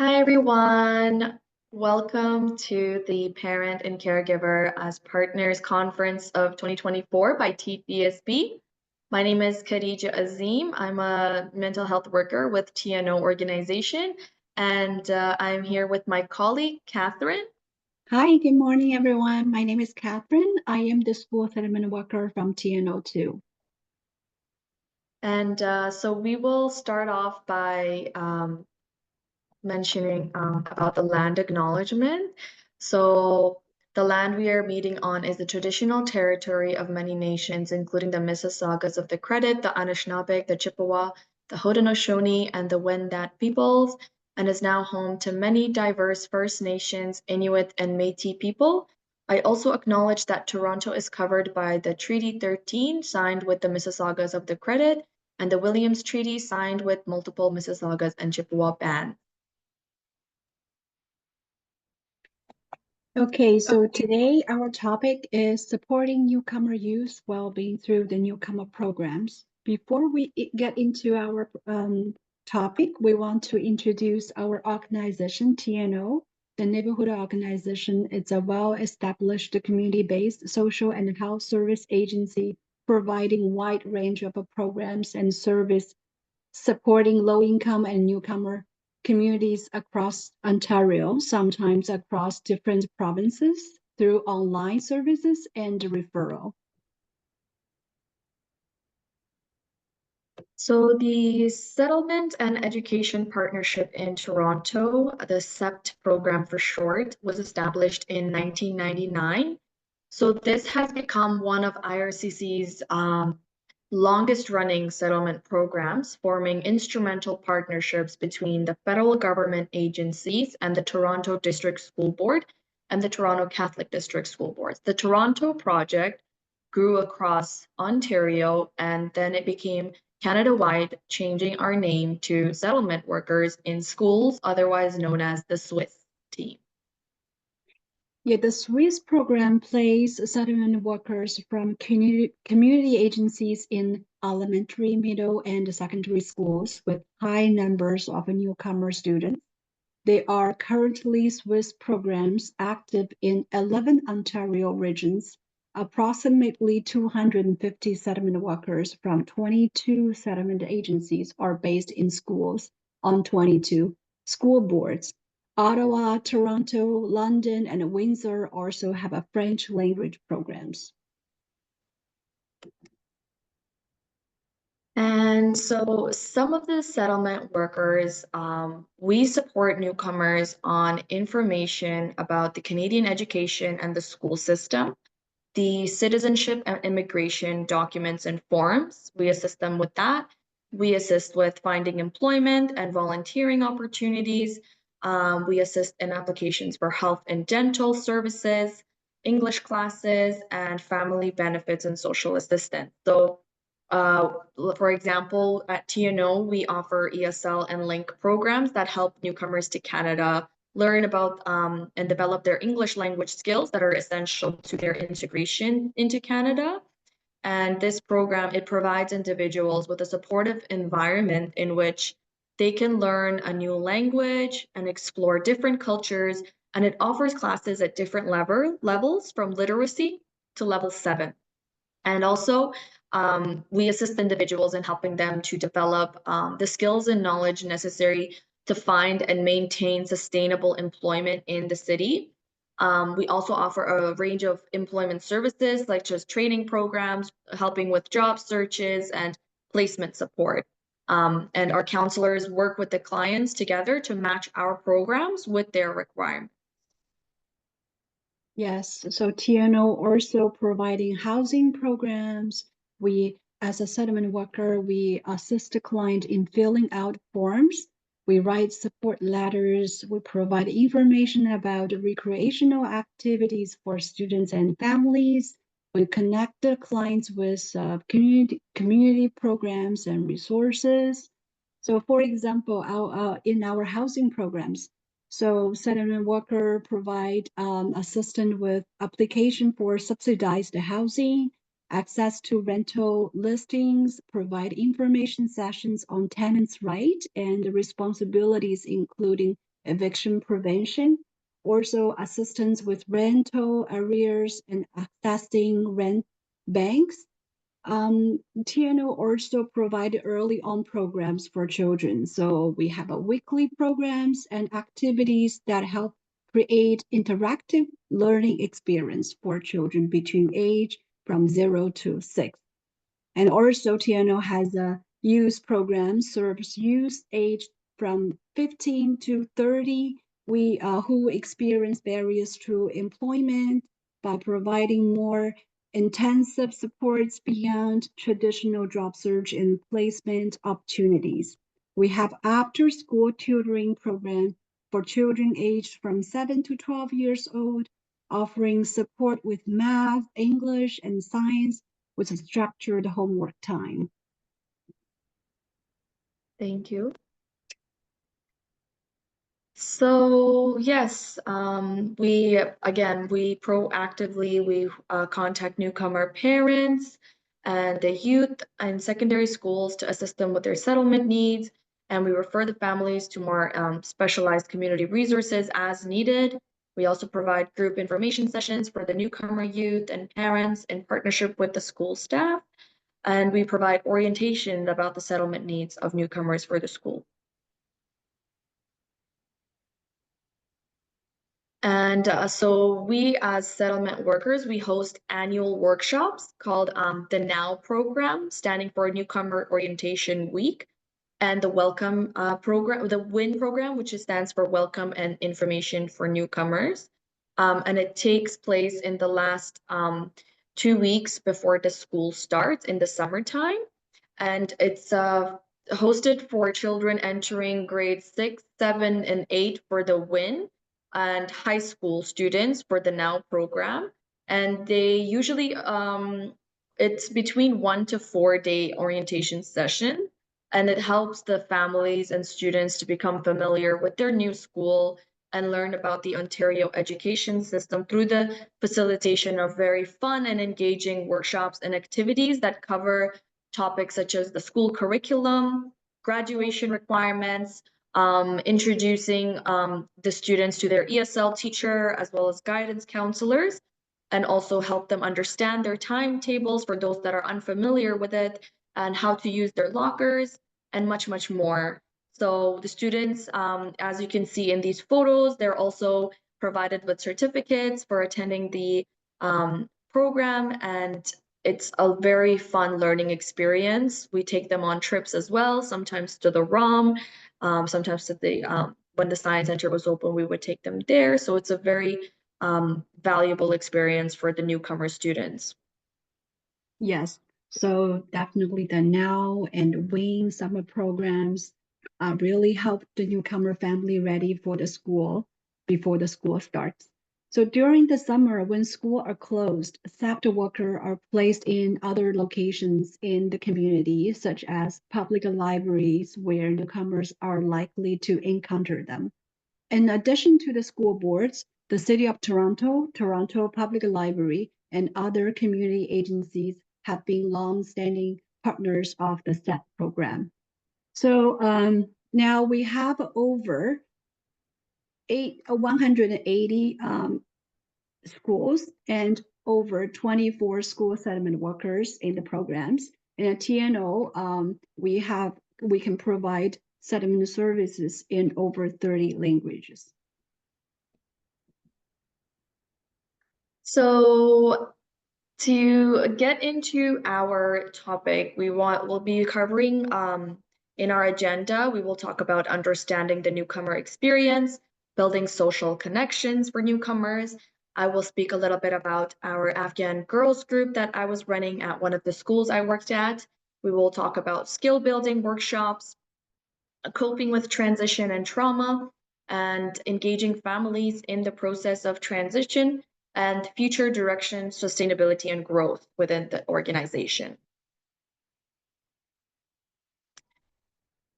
Hi, everyone. Welcome to the Parent and Caregiver as Partners Conference of 2024 by TDSB. My name is Khadija Azim. I'm a mental health worker with TNO organization, and I'm here with my colleague, Catherine. Hi, good morning, everyone. My name is Catherine. I am the school settlement worker from TNO2. And so we will start off by mentioning about the land acknowledgement. So the land we are meeting on is the traditional territory of many nations, including the Mississaugas of the Credit, the Anishinaabe, the Chippewa, the Haudenosaunee, and the Wendat peoples, and is now home to many diverse First Nations, Inuit, and Métis people. I also acknowledge that Toronto is covered by the Treaty 13 signed with the Mississaugas of the Credit and the Williams Treaty signed with multiple Mississaugas and Chippewa bands. Okay, so today our topic is supporting newcomer youth well-being through the newcomer programs. Before we get into our topic, we want to introduce our organization, TNO. The neighborhood organization is a well-established community-based social and health service agency providing wide range of programs and service supporting low-income and newcomer communities across Ontario, sometimes across different provinces, through online services and referral. So the Settlement and Education Partnership in Toronto, the SEPT program for short, was established in 1999. So this has become one of IRCC's longest running settlement programs, forming instrumental partnerships between the federal government agencies and the Toronto District School Board and the Toronto Catholic District School Boards. The Toronto project grew across Ontario and then it became Canada-wide, changing our name to Settlement Workers in Schools, otherwise known as the Swiss team. Yeah, the Swiss program places settlement workers from community agencies in elementary, middle, and secondary schools with high numbers of newcomer students. There are currently Swiss programs active in 11 Ontario regions. Approximately 250 settlement workers from 22 settlement agencies are based in schools on 22 school boards. Ottawa, Toronto, London, and Windsor also have a French language programs. And so some of the settlement workers, we support newcomers on information about the Canadian education and the school system, the citizenship and immigration documents and forms. We assist them with that. We assist with finding employment and volunteering opportunities. We assist in applications for health and dental services, English classes, and family benefits and social assistance. So uh, for example, at TNO, we offer ESL and LINK programs that help newcomers to Canada learn about and develop their English language skills that are essential to their integration into Canada. And this program, it provides individuals with a supportive environment in which they can learn a new language and explore different cultures. And it offers classes at different levels from literacy to level 7. And also, we assist individuals in helping them to develop the skills and knowledge necessary to find and maintain sustainable employment in the city. We also offer a range of employment services, like just training programs, helping with job searches and placement support. And our counselors work with the clients together to match our programs with their requirements. Yes, so TNO also providing housing programs. We, as a settlement worker, we assist the client in filling out forms. We write support letters. We provide information about recreational activities for students and families. We connect the clients with community programs and resources. So, for example, in our housing programs, so settlement worker provide assistance with application for subsidized housing, access to rental listings, provide information sessions on tenants' rights and responsibilities, including eviction prevention, also assistance with rental arrears and accessing rent banks. TNO also provide early on programs for children. So we have a weekly programs and activities that help create interactive learning experience for children between age from 0 to 6. And also TNO has a youth program serves youth aged from 15 to 30 who experience barriers to employment by providing more intensive supports beyond traditional job search and placement opportunities. We have after school tutoring program for children aged from 7 to 12 years old, offering support with math, English, and science with a structured homework time. Thank you. So yes, we proactively contact newcomer parents and the youth in secondary schools to assist them with their settlement needs, and we refer the families to more specialized community resources as needed. We also provide group information sessions for the newcomer youth and parents in partnership with the school staff, and we provide orientation about the settlement needs of newcomers for the school. And so we as settlement workers, we host annual workshops called the NOW program, standing for Newcomer Orientation Week, and the Welcome program, the WIN program, which stands for Welcome and Information for Newcomers. And it takes place in the last 2 weeks before the school starts in the summertime. And it's hosted for children entering grades 6, 7, and 8 for the WIN, and high school students for the NOW program. And they usually, it's between 1 to 4 day orientation session, and it helps the families and students to become familiar with their new school and learn about the Ontario education system through the facilitation of very fun and engaging workshops and activities that cover topics such as the school curriculum, graduation requirements, introducing the students to their ESL teacher as well as guidance counselors, and also help them understand their timetables for those that are unfamiliar with it, and how to use their lockers, and much, much more. So the students, as you can see in these photos, they're also provided with certificates for attending the program, and it's a very fun learning experience. We take them on trips as well, sometimes to the ROM, sometimes to the when the Science Center was open, we would take them there. So it's a very valuable experience for the newcomer students. Yes, so definitely the NOW and WIN summer programs really help the newcomer family ready for the school before the school starts. So during the summer, when schools are closed, SAPTA workers are placed in other locations in the community, such as public libraries where newcomers are likely to encounter them. In addition to the school boards, the City of Toronto, Toronto Public Library, and other community agencies have been long-standing partners of the STEP program. So now we have over 180 schools and over 24 school settlement workers in the programs. And at TNO, we can provide settlement services in over 30 languages. So to get into our topic, we'll be covering in our agenda, we will talk about understanding the newcomer experience, building social connections for newcomers. I will speak a little bit about our Afghan girls group that I was running at one of the schools I worked at. We will talk about skill building workshops, coping with transition and trauma, and engaging families in the process of transition, and future direction, sustainability, and growth within the organization.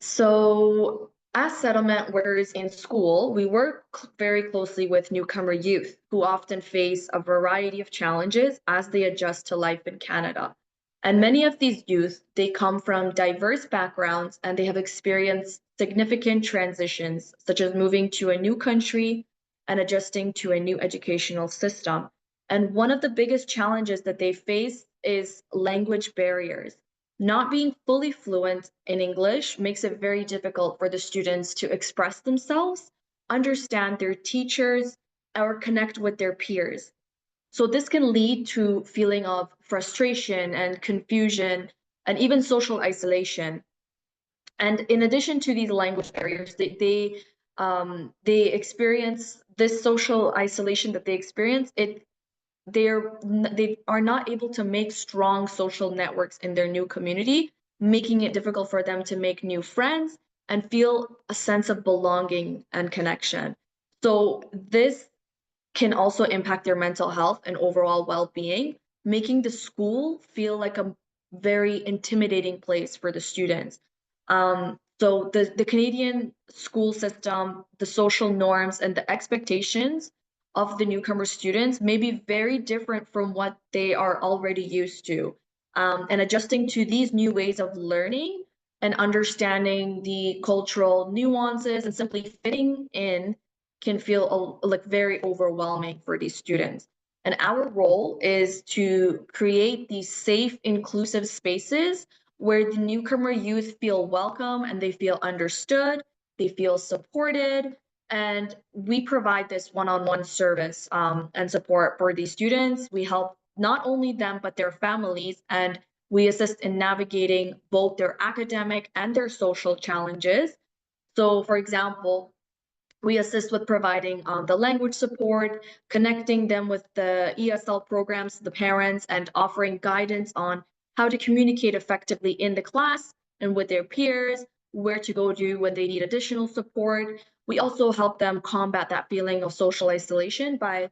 So as settlement workers in school, we work very closely with newcomer youth who often face a variety of challenges as they adjust to life in Canada. And many of these youth, they come from diverse backgrounds and they have experienced significant transitions, such as moving to a new country and adjusting to a new educational system. And one of the biggest challenges that they face is language barriers. Not being fully fluent in English makes it very difficult for the students to express themselves, understand their teachers, or connect with their peers. So this can lead to feeling of frustration and confusion and even social isolation. And in addition to these language barriers, they experience this social isolation that they experience. They are not able to make strong social networks in their new community, making it difficult for them to make new friends and feel a sense of belonging and connection. So this can also impact their mental health and overall well-being, making the school feel like a very intimidating place for the students. So the Canadian school system, the social norms, and the expectations of the newcomer students may be very different from what they are already used to. And adjusting to these new ways of learning and understanding the cultural nuances and simply fitting in can feel like very overwhelming for these students. And our role is to create these safe, inclusive spaces where the newcomer youth feel welcome and they feel understood, they feel supported, and we provide this one-on-one service and support for these students. We help not only them, but their families, and we assist in navigating both their academic and their social challenges. So, for example, we assist with providing the language support, connecting them with the ESL programs, the parents, and offering guidance on how to communicate effectively in the class and with their peers, where to go to when they need additional support. We also help them combat that feeling of social isolation by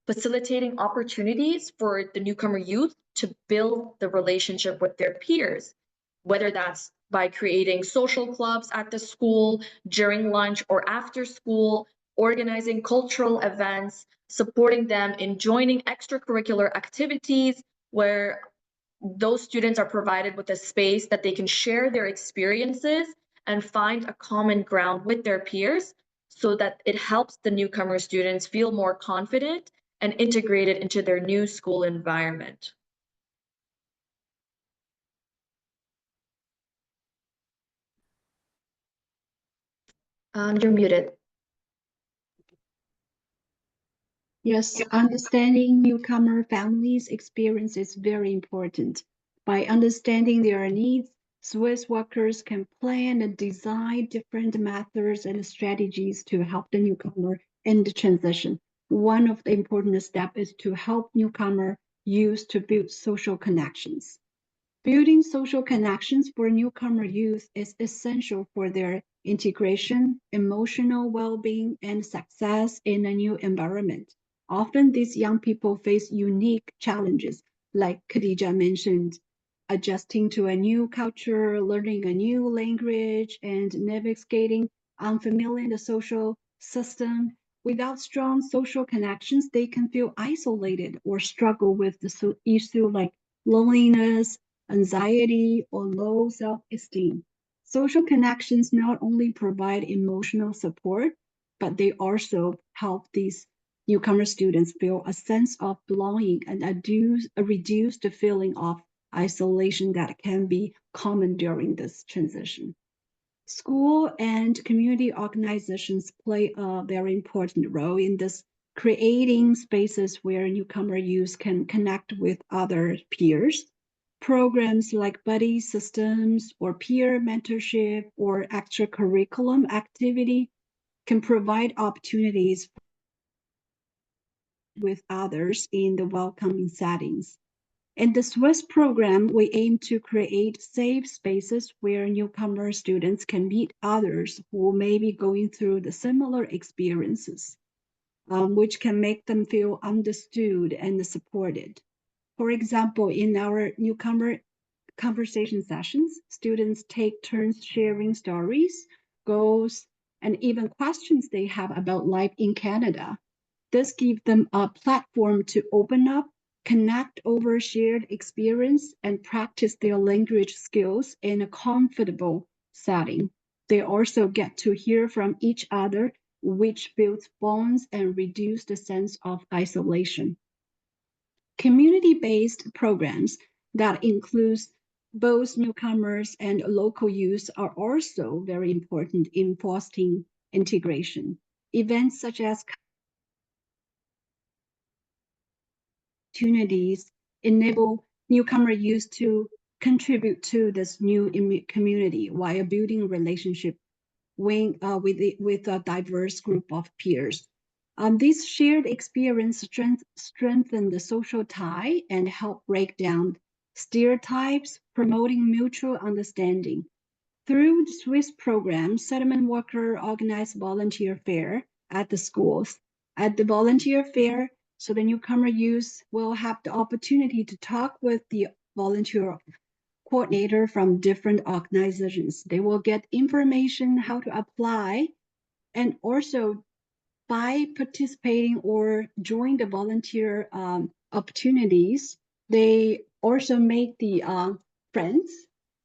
facilitating opportunities for the newcomer youth to build the relationship with their peers, whether that's by creating social clubs at the school, during lunch or after school, organizing cultural events, supporting them in joining extracurricular activities where those students are provided with a space that they can share their experiences and find a common ground with their peers so that it helps the newcomer students feel more confident and integrated into their new school environment. You're muted. Yes, understanding newcomer families' experience is very important. By understanding their needs, Swiss workers can plan and design different methods and strategies to help the newcomer in the transition. One of the important steps is to help newcomer use to build social connections. Building social connections for newcomer youth is essential for their integration, emotional well-being, and success in a new environment. Often these young people face unique challenges, like Khadija mentioned, adjusting to a new culture, learning a new language, and navigating unfamiliar social system. Without strong social connections, they can feel isolated or struggle with the issue like loneliness, anxiety, or low self-esteem. Social connections not only provide emotional support, but they also help these newcomer students feel a sense of belonging and reduce the feeling of isolation that can be common during this transition. School and community organizations play a very important role in this, creating spaces where newcomer youth can connect with other peers. Programs like buddy systems or peer mentorship or extracurriculum activity can provide opportunities with others in the welcoming settings. In the Swiss program, we aim to create safe spaces where newcomer students can meet others who may be going through the similar experiences, which can make them feel understood and supported. For example, in our newcomer conversation sessions, students take turns sharing stories, goals, and even questions they have about life in Canada. This gives them a platform to open up connect over shared experience, and practice their language skills in a comfortable setting. They also get to hear from each other, which builds bonds and reduces the sense of isolation. Community-based programs that includes both newcomers and local youth are also very important in fostering integration. Events such as opportunities enable newcomer youth to contribute to this new community while building relationship with a diverse group of peers. This shared experience strengthen the social tie and help break down stereotypes, promoting mutual understanding. Through the Swiss program, settlement worker organize volunteer fair at the schools. At the volunteer fair, so the newcomer youth will have the opportunity to talk with the volunteer coordinator from different organizations. They will get information how to apply, and also by participating or join the volunteer opportunities, they also make the friends.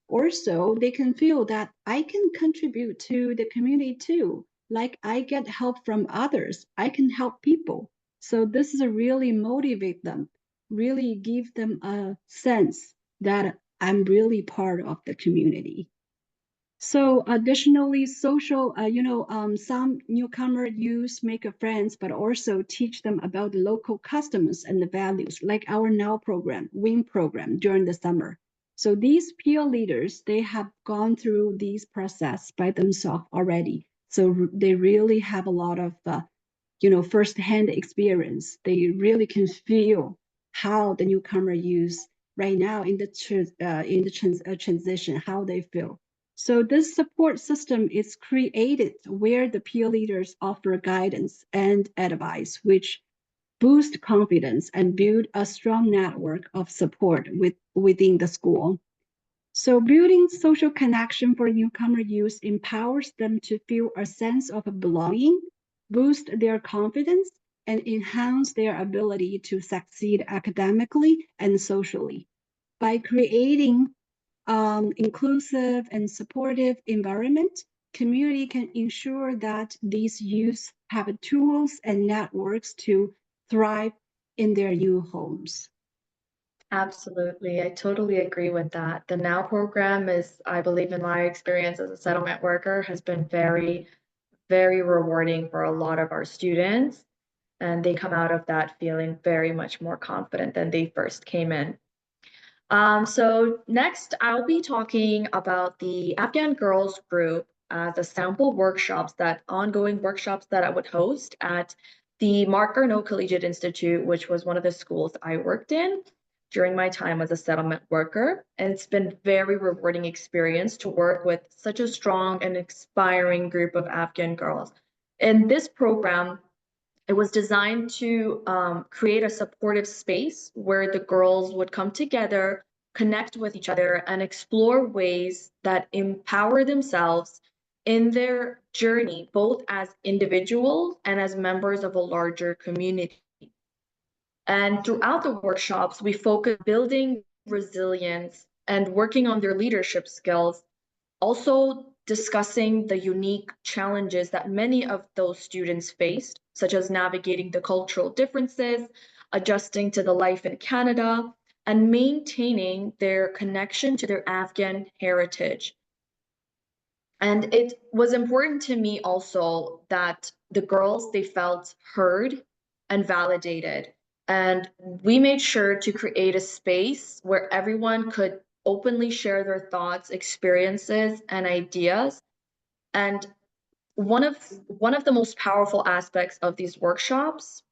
Also, they can feel that I can contribute to the community too. Like I get help from others, I can help people. So this is a really motivate them, really give them a sense that I'm really part of the community. So additionally, social, some newcomer youth make friends, but also teach them about the local customs and the values, like our NOW program, WIN program during the summer. So these peer leaders, they have gone through these process by themselves already. So they really have a lot of, firsthand experience. They really can feel how the newcomer youth right now in the transition, how they feel. So this support system is created where the peer leaders offer guidance and advice, which boost confidence and build a strong network of support within the school. So building social connection for newcomer youth empowers them to feel a sense of belonging, boost their confidence, and enhance their ability to succeed academically and socially. By creating inclusive and supportive environment, community can ensure that these youth have tools and networks to thrive in their new homes. Absolutely. I totally agree with that. The NOW program is, I believe in my experience as a settlement worker, has been very, very rewarding for a lot of our students. And they come out of that feeling very much more confident than they first came in. So next, I'll be talking about the Afghan Girls Group, the sample workshops, that ongoing workshops that I would host at the Mark Garneau Collegiate Institute, which was one of the schools I worked in during my time as a settlement worker. And it's been very rewarding experience to work with such a strong and inspiring group of Afghan girls. In this program, it was designed to create a supportive space where the girls would come together, connect with each other, and explore ways that empower themselves in their journey, both as individuals and as members of a larger community. And throughout the workshops, we focus building resilience and working on their leadership skills, also discussing the unique challenges that many of those students faced, such as navigating the cultural differences, adjusting to the life in Canada, and maintaining their connection to their Afghan heritage. And it was important to me also that the girls, they felt heard and validated. And we made sure to create a space where everyone could openly share their thoughts, experiences, and ideas. And one of the most powerful aspects of these workshops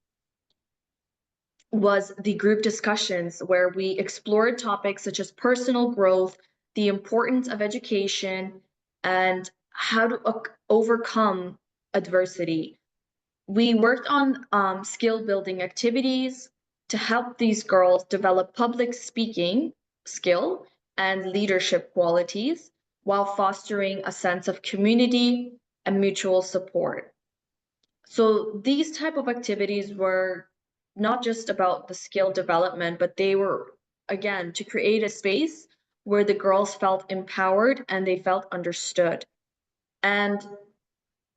was the group discussions where we explored topics such as personal growth, the importance of education, and how to overcome adversity. We worked on skill building activities to help these girls develop public speaking skill and leadership qualities while fostering a sense of community and mutual support. So these type of activities were not just about the skill development, but they were, again, to create a space where the girls felt empowered and they felt understood. And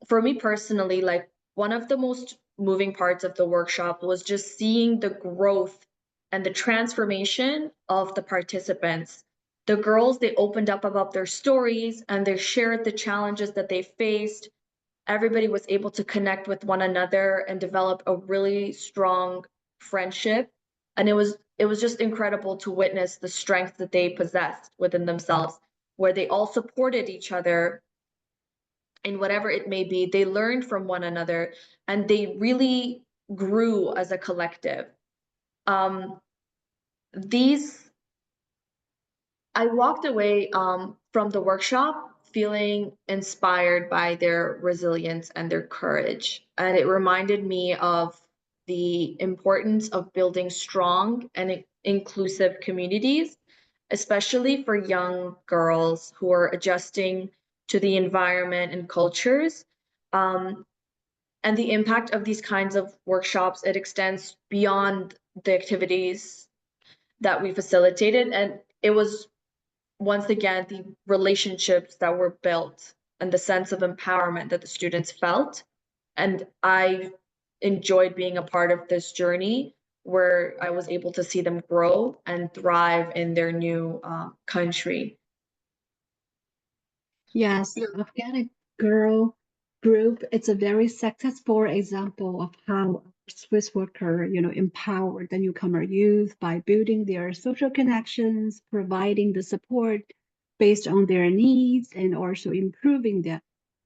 for me personally, like one of the most moving parts of the workshop was just seeing the growth and the transformation of the participants. The girls, they opened up about their stories and they shared the challenges that they faced. Everybody was able to connect with one another and develop a really strong friendship. And it was just incredible to witness the strength that they possessed within themselves, where they all supported each other in whatever it may be. They learned from one another and they really grew as a collective. Um, these I walked away from the workshop feeling inspired by their resilience and their courage. And it reminded me of the importance of building strong and inclusive communities, especially for young girls who are adjusting to the environment and cultures. Um, and the impact of these kinds of workshops, it extends beyond the activities that we facilitated. And it was once again the relationships that were built and the sense of empowerment that the students felt. And I enjoyed being a part of this journey where I was able to see them grow and thrive in their new country. Yes, the Afghani girl group, it's a very successful example of how Swiss worker, empowered the newcomer youth by building their social connections, providing the support based on their needs, and also improving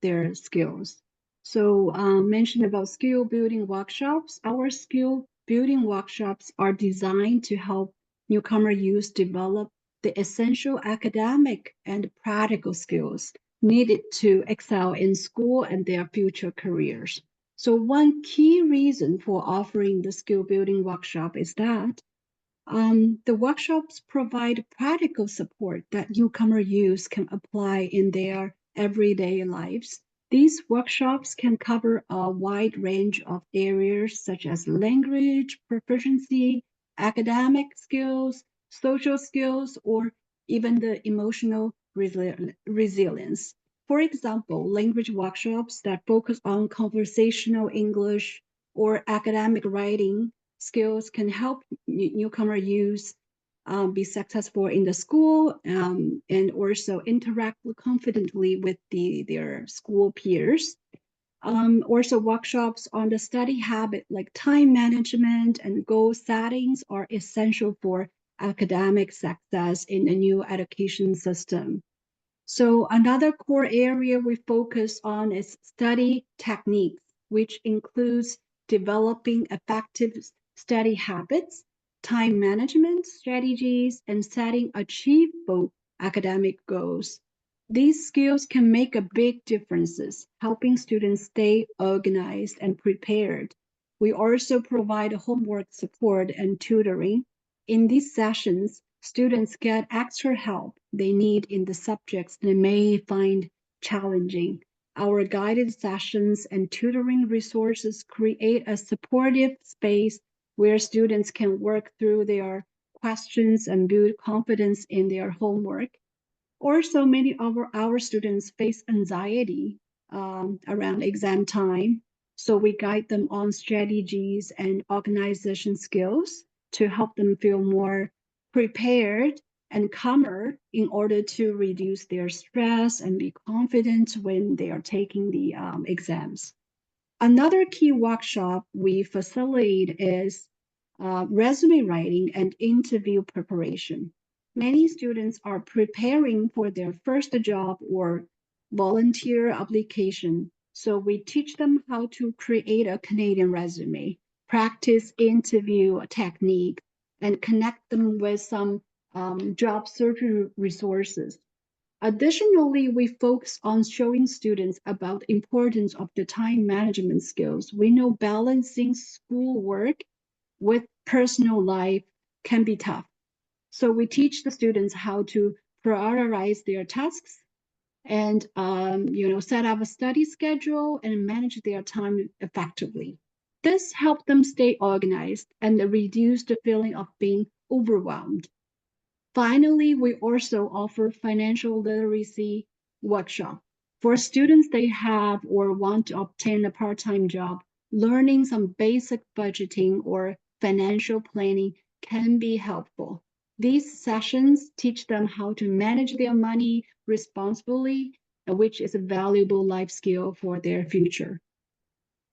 their skills. So, mentioned about skill building workshops, our skill building workshops are designed to help newcomer youth develop the essential academic and practical skills needed to excel in school and their future careers. So one key reason for offering the skill building workshop is that the workshops provide practical support that newcomer youth can apply in their everyday lives. These workshops can cover a wide range of areas such as language proficiency, academic skills, social skills, or even the emotional resilience. For example, language workshops that focus on conversational English or academic writing skills can help newcomer youth be successful in the school and also interact confidently with their school peers. Also, workshops on the study habit like time management and goal settings are essential for academic success in the new education system. So another core area we focus on is study techniques, which includes developing effective study habits, time management strategies, and setting achievable academic goals. These skills can make a big differences, helping students stay organized and prepared. We also provide homework support and tutoring. In these sessions, students get extra help they need in the subjects they may find challenging. Our guided sessions and tutoring resources create a supportive space where students can work through their questions and build confidence in their homework. Also, many of our students face anxiety around exam time. So we guide them on strategies and organization skills to help them feel more prepared and calmer in order to reduce their stress and be confident when they are taking the exams. Another key workshop we facilitate is resume writing and interview preparation. Many students are preparing for their first job or volunteer application, so we teach them how to create a Canadian resume, practice interview technique, and connect them with some job search resources. Additionally, we focus on showing students about the importance of the time management skills. We know balancing schoolwork with personal life can be tough. So we teach the students how to prioritize their tasks and set up a study schedule and manage their time effectively. This helped them stay organized and reduce the feeling of being overwhelmed. Finally, we also offer financial literacy workshop. For students they have or want to obtain a part-time job, learning some basic budgeting or financial planning can be helpful. These sessions teach them how to manage their money responsibly, which is a valuable life skill for their future.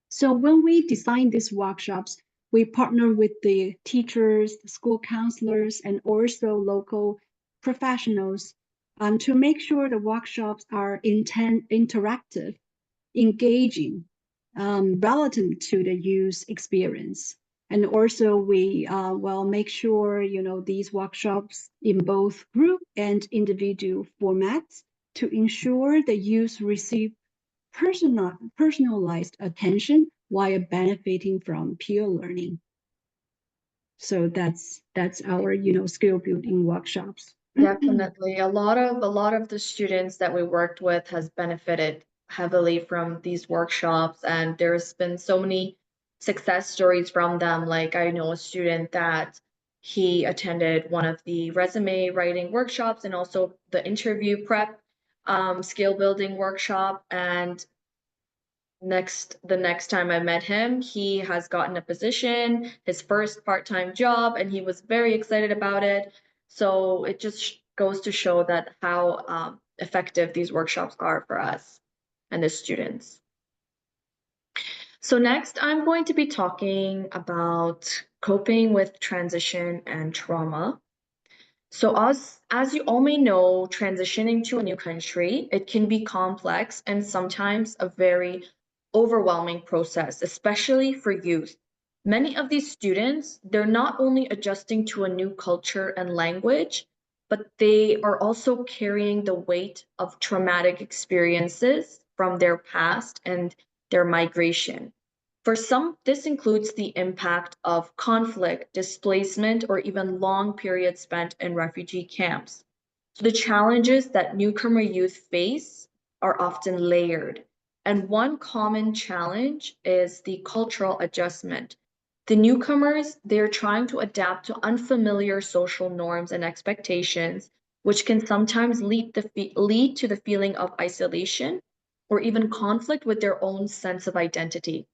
So when we design these workshops, we partner with the teachers, the school counselors, and also local professionals to make sure the workshops are interactive, engaging, relative to the youth experience. And also we will make sure, these workshops in both group and individual formats to ensure the youth receive personalized attention while benefiting from peer learning. So that's our skill building workshops. Definitely. A lot of the students that we worked with has benefited heavily from these workshops, and there's been so many success stories from them. Like I know a student that he attended one of the resume writing workshops and also the interview prep skill building workshop, and the next time I met him, he has gotten a position, his first part-time job, and he was very excited about it. So it just goes to show that how effective these workshops are for us and the students. So next, I'm going to be talking about coping with transition and trauma. So as you all may know, transitioning to a new country, it can be complex and sometimes a very overwhelming process, especially for youth. Many of these students, they're not only adjusting to a new culture and language, but they are also carrying the weight of traumatic experiences from their past and their migration. For some, this includes the impact of conflict, displacement, or even long periods spent in refugee camps. So the challenges that newcomer youth face are often layered. And one common challenge is the cultural adjustment. The newcomers, they're trying to adapt to unfamiliar social norms and expectations, which can sometimes lead to the feeling of isolation or even conflict with their own sense of identity.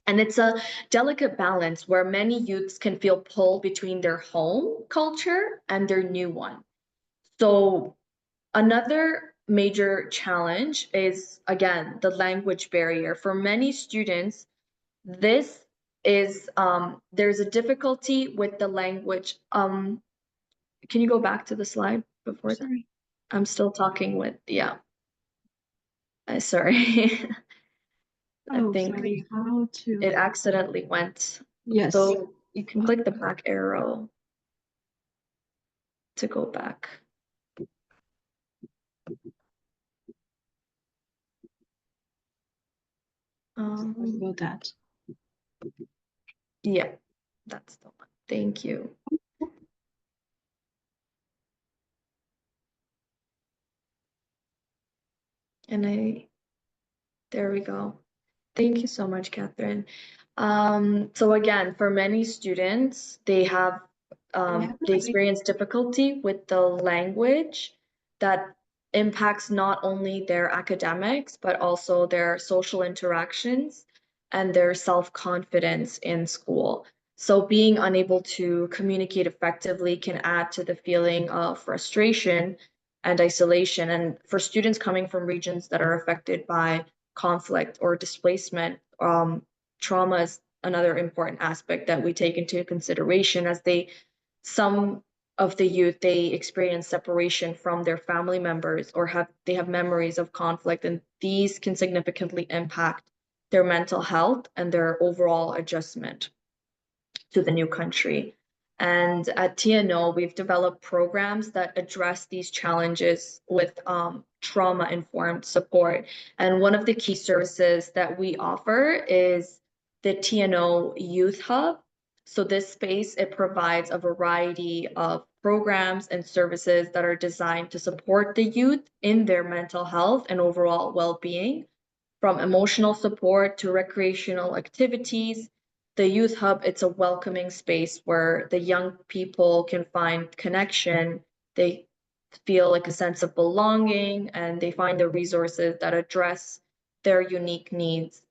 And it's a delicate balance where many youths can feel pulled between their home culture and their new one. So, another major challenge is, again, the language barrier. For many students, this is, there's a difficulty with the language. Can you go back to the slide before that? Sorry. I'm still talking with, yeah, sorry. I Oh, think sorry. How to? it accidentally went. Yes. So you can click the back arrow to go back. Sorry about that. Yeah, that's the one. Thank you. And there we go. Thank you so much, Catherine. So again, for many students, they experience difficulty with the language that impacts not only their academics, but also their social interactions and their self-confidence in school. So being unable to communicate effectively can add to the feeling of frustration and isolation. And for students coming from regions that are affected by conflict or displacement, trauma is another important aspect that we take into consideration as some of the youth, they experience separation from their family members or they have memories of conflict, and these can significantly impact their mental health and their overall adjustment to the new country. And at TNO, we've developed programs that address these challenges with trauma-informed support. And one of the key services that we offer is the TNO Youth Hub. So this space, it provides a variety of programs and services that are designed to support the youth in their mental health and overall well-being. from emotional support to recreational activities. The Youth Hub, it's a welcoming space where the young people can find connection. They feel like a sense of belonging and they find the resources that address their unique needs.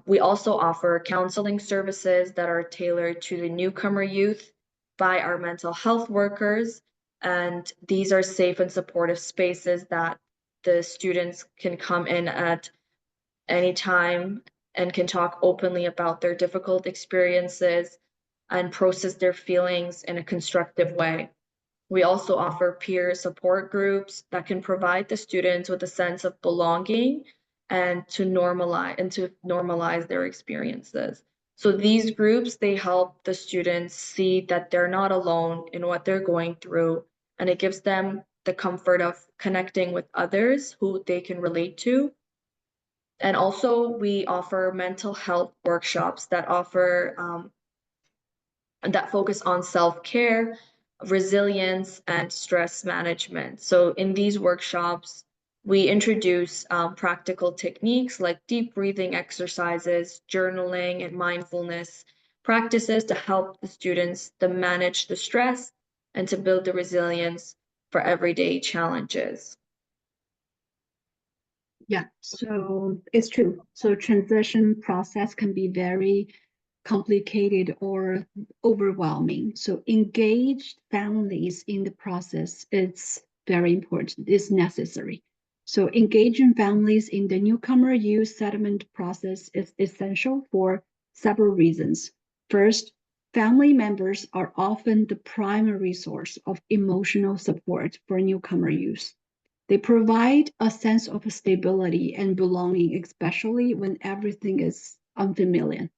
We also offer counseling services that are tailored to the newcomer youth by our mental health workers. And these are safe and supportive spaces that the students can come in at any time and can talk openly about their difficult experiences and process their feelings in a constructive way. We also offer peer support groups that can provide the students with a sense of belonging and to normalize their experiences. So these groups, they help the students see that they're not alone in what they're going through, and it gives them the comfort of connecting with others who they can relate to. And also we offer mental health workshops that focus on self-care, resilience, and stress management. So in these workshops, we introduce practical techniques like deep breathing exercises, journaling, and mindfulness practices to help the students to manage the stress and to build the resilience for everyday challenges. Yeah, so it's true. So transition process can be very complicated or overwhelming. So engaged families in the process is very important, it's necessary. So engaging families in the newcomer youth settlement process is essential for several reasons. First, family members are often the primary source of emotional support for newcomer youth. They provide a sense of stability and belonging, especially when everything is unfamiliar.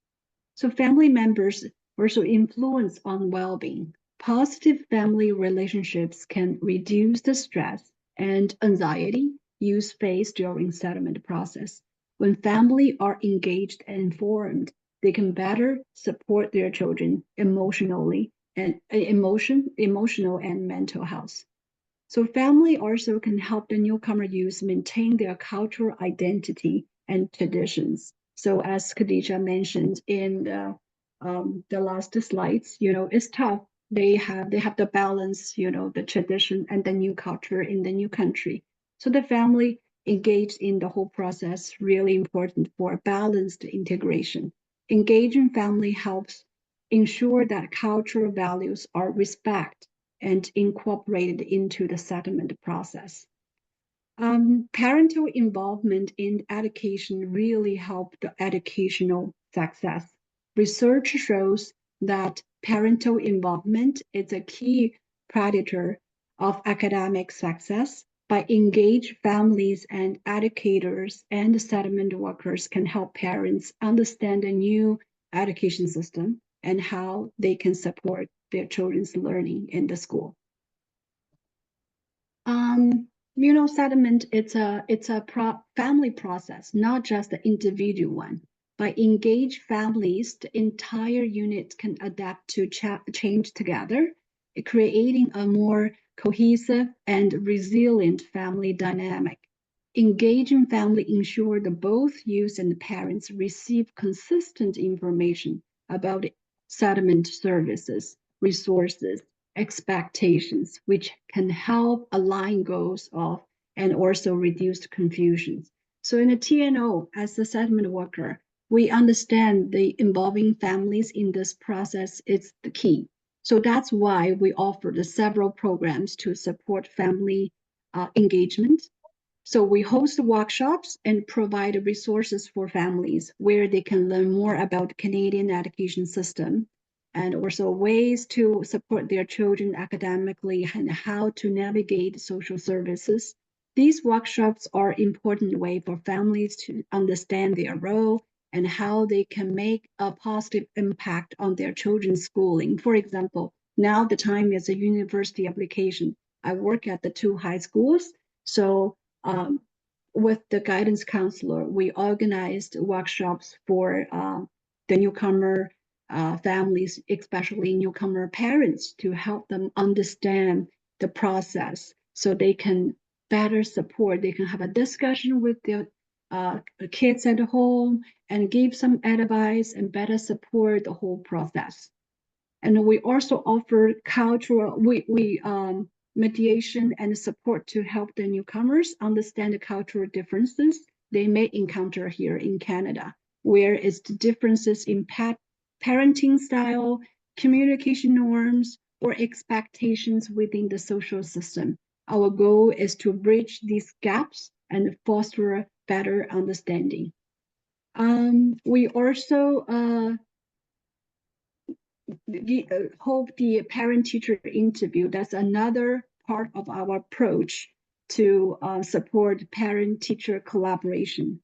So family members also influence on well-being. Positive family relationships can reduce the stress and anxiety youth face during settlement process. When family are engaged and informed, they can better support their children emotionally and emotional and mental health. So family also can help the newcomer youth maintain their cultural identity and traditions. So as Khadija mentioned in the last slides, it's tough. They have the balance, the tradition and the new culture in the new country. So the family engaged in the whole process really important for balanced integration. Engaging family helps ensure that cultural values are respected and incorporated into the settlement process. Parental involvement in education really help the educational success. Research shows that parental involvement is a key predictor of academic success. By engaged families and educators and settlement workers can help parents understand the new education system and how they can support their children's learning in the school. Settlement, it's a family process, not just the individual one. By engaged families, the entire unit can adapt to change together, creating a more cohesive and resilient family dynamic. Engaging family ensure that both youth and parents receive consistent information about settlement services, resources, expectations, which can help align goals of and also reduce confusions. So in a TNO, as a settlement worker, we understand the involving families in this process is the key. So that's why we offer the several programs to support family engagement. So we host workshops and provide resources for families where they can learn more about the Canadian education system and also ways to support their children academically and how to navigate social services. These workshops are important way for families to understand their role and how they can make a positive impact on their children's schooling. For example, now the time is a university application. I work at the two high schools, so um, with the guidance counselor, we organized workshops for the newcomer families, especially newcomer parents, to help them understand the process so they can better support. They can have a discussion with kids at home and give some advice and better support the whole process. And we also offer cultural mediation and support to help the newcomers understand the cultural differences they may encounter here in Canada, where is the differences in parenting style, communication norms, or expectations within the social system. Our goal is to bridge these gaps and foster better understanding. We also hope the parent-teacher interview. That's another part of our approach to support parent-teacher collaboration.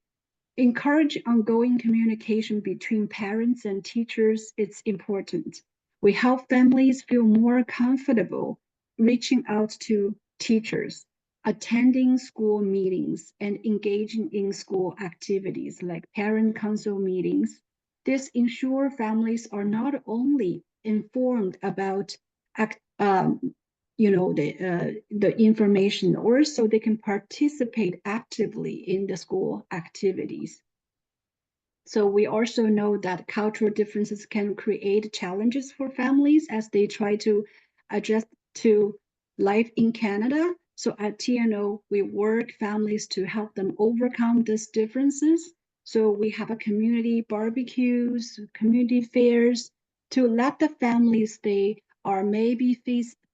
Encourage ongoing communication between parents and teachers. It's important. We help families feel more comfortable reaching out to teachers, attending school meetings, and engaging in school activities like parent council meetings. This ensures families are not only informed about the information, also they can participate actively in the school activities. So we also know that cultural differences can create challenges for families as they try to adjust to life in Canada. So at TNO, we work families to help them overcome these differences. So we have a community barbecues, community fairs to let the families they are maybe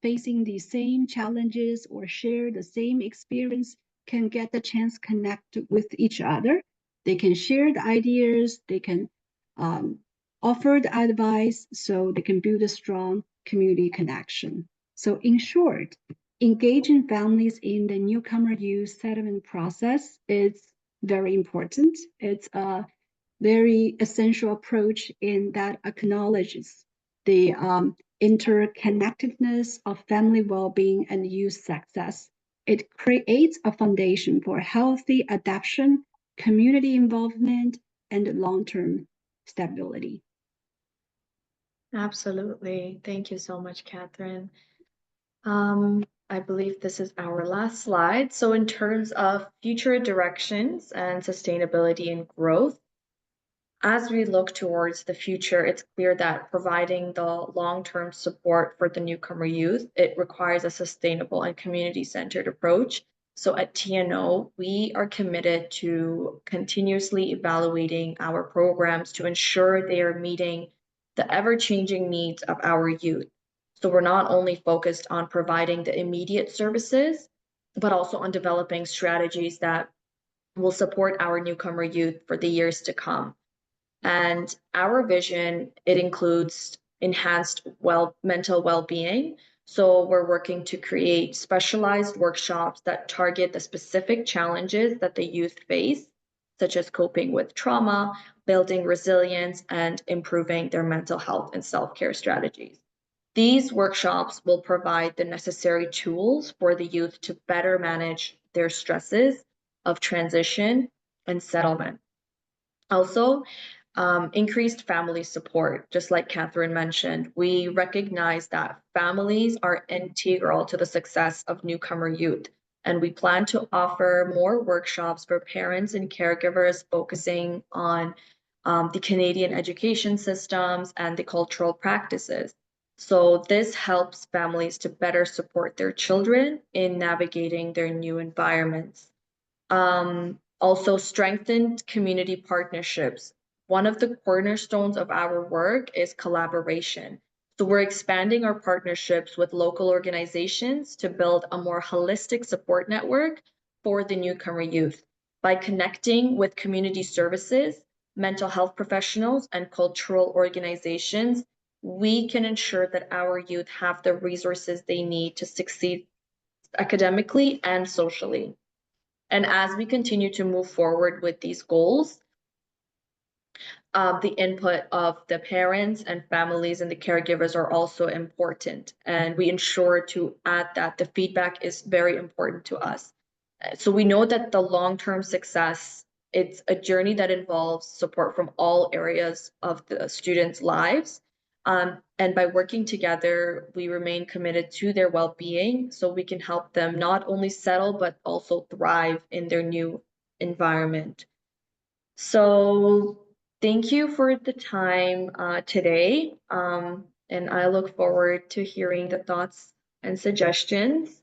facing the same challenges or share the same experience can get the chance to connect with each other. They can share the ideas, they can offer the advice, so they can build a strong community connection. So in short, engaging families in the newcomer youth settlement process is very important. It's a very essential approach in that acknowledges the interconnectedness of family well-being and youth success. It creates a foundation for healthy adaptation, community involvement, and long-term stability. Absolutely. Thank you so much, Catherine. I believe this is our last slide. So in terms of future directions and sustainability and growth, as we look towards the future, it's clear that providing the long-term support for the newcomer youth, it requires a sustainable and community-centered approach. So at TNO, we are committed to continuously evaluating our programs to ensure they are meeting the ever-changing needs of our youth. So we're not only focused on providing the immediate services, but also on developing strategies that will support our newcomer youth for the years to come. And our vision, it includes enhanced mental well-being. So we're working to create specialized workshops that target the specific challenges that the youth face, such as coping with trauma, building resilience, and improving their mental health and self-care strategies. These workshops will provide the necessary tools for the youth to better manage their stresses of transition and settlement. Also, increased family support, just like Catherine mentioned. We recognize that families are integral to the success of newcomer youth, and we plan to offer more workshops for parents and caregivers focusing on the Canadian education systems and the cultural practices. So this helps families to better support their children in navigating their new environments. Also strengthened community partnerships. One of the cornerstones of our work is collaboration. So we're expanding our partnerships with local organizations to build a more holistic support network for the newcomer youth. By connecting with community services, mental health professionals, and cultural organizations, we can ensure that our youth have the resources they need to succeed academically and socially. And as we continue to move forward with these goals, the input of the parents and families and the caregivers are also important. And we ensure to add that the feedback is very important to us. So we know that the long-term success, it's a journey that involves support from all areas of the students' lives. And by working together, we remain committed to their well-being so we can help them not only settle, but also thrive in their new environment. So thank you for the time today. And I look forward to hearing the thoughts and suggestions.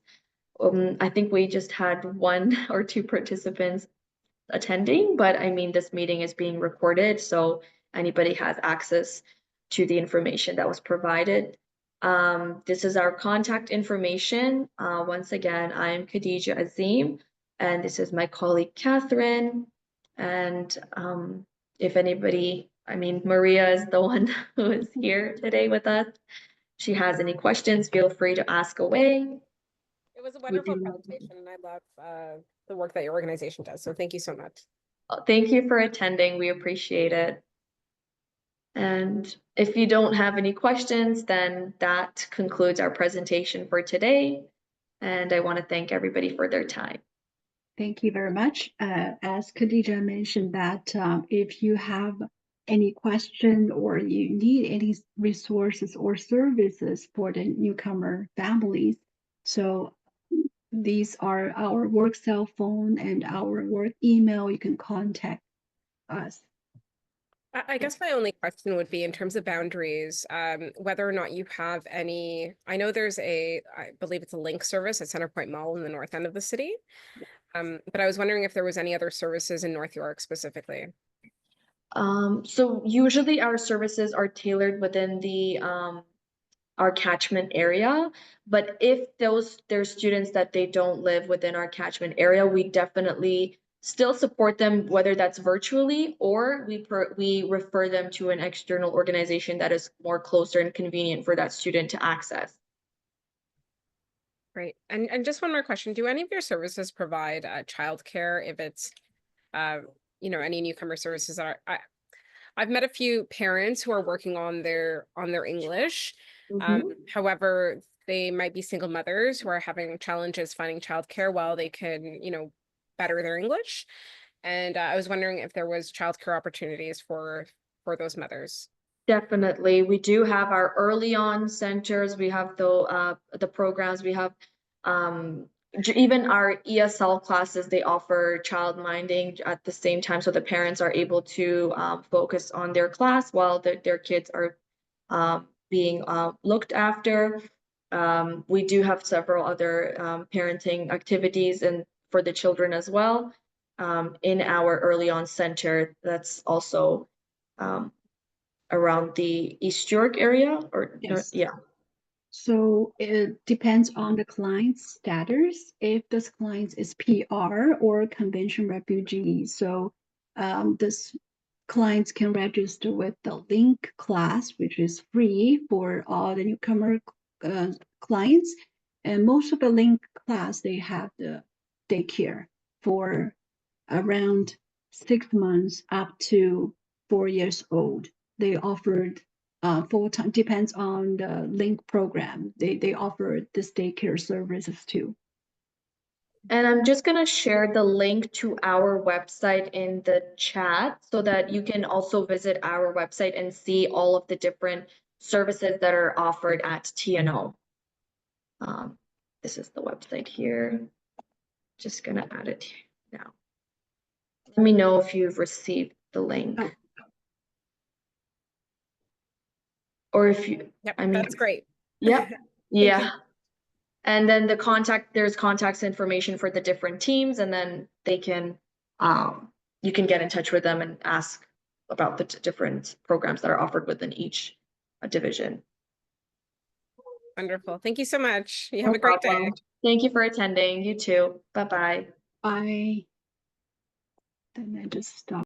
I think we just had one or two participants attending, but I mean, this meeting is being recorded, so anybody has access to the information that was provided. This is our contact information. Once again, I'm Khadija Azim, and this is my colleague Catherine. And if anybody, I mean, Maria is the one who is here today with us. She has any questions, feel free to ask away. It was a wonderful presentation, and I love the work that your organization does. So thank you so much. Thank you for attending. We appreciate it. And if you don't have any questions, then that concludes our presentation for today. And I want to thank everybody for their time. Thank you very much. As Khadija mentioned that if you have any question or you need any resources or services for the newcomer families, so these are our work cell phone and our work email. You can contact us. I guess my only question would be in terms of boundaries, whether or not you have any, I know there's I believe it's a link service at Centerpoint Mall in the north end of the city. But I was wondering if there was any other services in North York specifically. So usually our services are tailored within the our catchment area, but if there's students that they don't live within our catchment area, we definitely still support them, whether that's virtually or we refer them to an external organization that is more closer and convenient for that student to access. Great. And just one more question. Do any of your services provide childcare if it's, any newcomer services that are, I've met a few parents who are working on their English. However, they might be single mothers who are having challenges finding childcare while they can, better their English. And I was wondering if there was childcare opportunities for those mothers. Definitely. We do have our early on centers. We have the programs. We have even our ESL classes, they offer child minding at the same time. So the parents are able to focus on their class while their kids are being looked after. We do have several other parenting activities and for the children as well in our early on center. That's also around the East York area, or Yes. yeah. So it depends on the client's status, if this client is PR or convention refugee. So this clients can register with the link class, which is free for all the newcomer clients. And most of the link class, they have the daycare for around 6 months up to 4 years old. They offered full-time, depends on the link program. They offer this daycare services too. And I'm just going to share the link to our website in the chat so that you can also visit our website and see all of the different services that are offered at TNO. This is the website here. Just going to add it now. Let me know if you've received the link. Oh. Or if you, Yep, I mean, that's great. Yep. Yeah. And then there's contacts information for the different teams, and then they can, you can get in touch with them and ask about the different programs that are offered within each division. Wonderful. Thank you so much. You No have a great problem. day. Thank you for attending. You too. Bye-bye. Bye. Then I just stop.